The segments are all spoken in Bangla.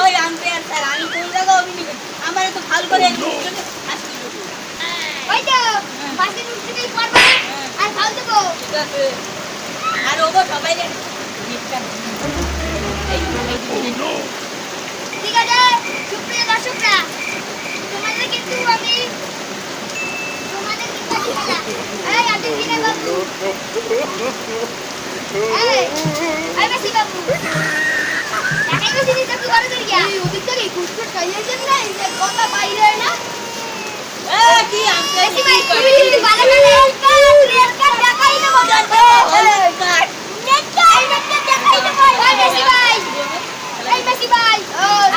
ওই আম্পায়ার স্যার আমি কোন জায়গায় অভিনয় করি আমারে তো ভালো করে আসতে দিল ওই তো পাশে উঠতেই পারবে আর ফাউল দেব আর ওগো সবাই রে ঠিক আছে সুপ্রিয় দর্শকরা তোমাদের কিন্তু আমি তোমাদের কিন্তু এই আর্জেন্টিনা বাবু এই মেসি বাবু দেখাই মেসি দিতে কি করে দিয়া এই ওদিক থেকে কুটকুট খাইয়ে দেন না এই যে কথা বাইরে না কি আম্পায়ার মেসি ভাই তুমি কিন্তু ভালো করে রেড কার্ড দেখাই দেবো এই মেসি ভাই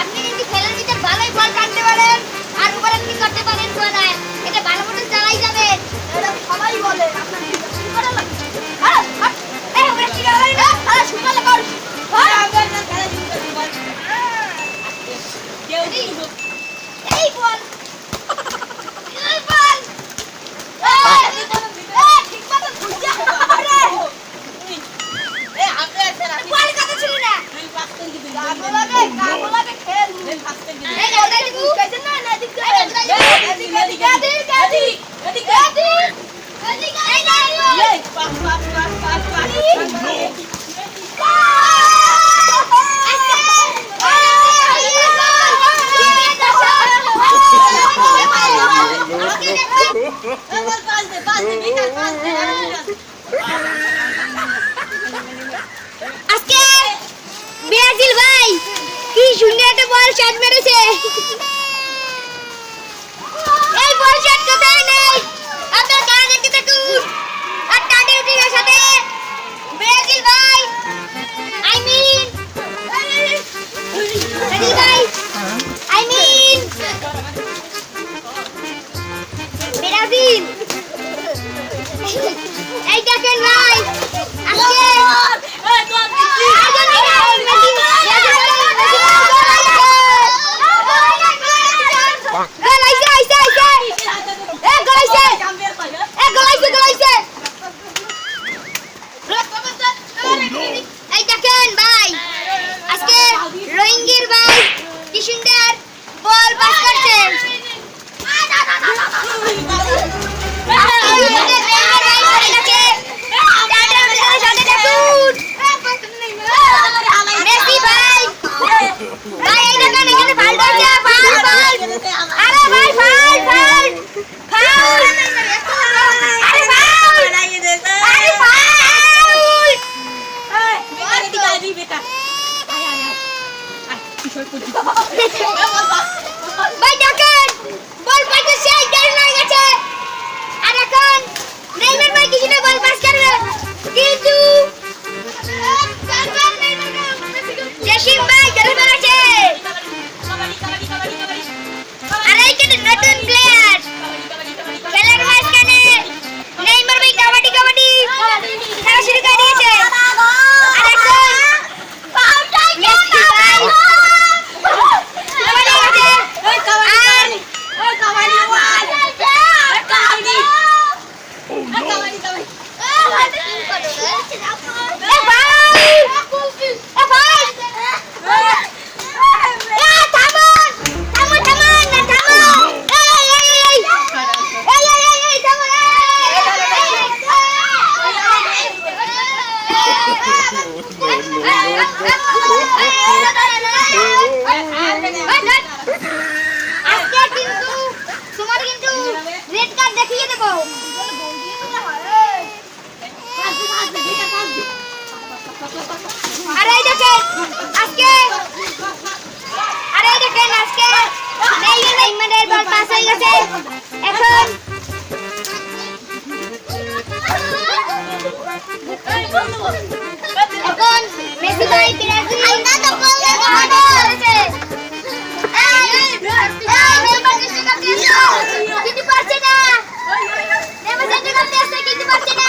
আপনি কিন্তু খেলার ভিতর ভালোই বল টানতে পারেন আর উপরে কি করতে পারেন কোনা এটা ভালো মতো চালাই যাবে এটা সবাই বলে আপনার কি করা লাগে এই আমরা কি করি না আরে শুকালে কর আম্পায়ার না খেলা শুরু করতে বল কেউ দিল এই বল এই বল ঠিক মতো ঘুরছে আরে আম্পায়ার স্যার আমি বল কথা ছিল না পাস করে দিই গাগলাকে খেল পাস করে দিই এই ওটা কি কইছেন না না দিক আজকে ব্রাজিল ভাই কি সুন্দর একটা বল শট মেরেছে এই বল শট কোথায় নেই আপনারা কারা দেখতে থাকুন আর টাটের টিমের সাথে ব্রাজিল ভাই আই মিন ব্রাজিল ভাই আই মিন ব্রাজিল এই দেখেন ভাই আজকে এই দেখেন ভাই আজকে রোহিঙ্গির ভাই কি সুন্দর বল পাস করছে মেসি ভাই ভাই এই দেখেন এখানে ফাউল করছে ফাউল আরে ভাই ফাউল ফাউল আরে ফাউল আরে ফাউল ভাই দেখেন বল পাইতে সেই দেরি হয়ে গেছে আর এখন নেইমার ভাই কিছু না বল পাস করবে কিন্তু জসিম ভাই ধরে ফেলেছে আর এইখানে নতুন প্লেয়ার খেলার মাঝখানে নেইমার ভাই কাবাডি খেলা শুরু করে দিয়েছে আর এখন মেসি ভাই আজকে কিন্তু তোমার কিন্তু রেড কার্ড দেখিয়ে দেব আরে দেখেন আজকে নেইমারের বল পাস হয়ে গেছে এখন মেসি ভাই ব্রাজিল করেছে কিন্তু পারছে না নেইমার সেটা করতে আসছে কিন্তু পারছে না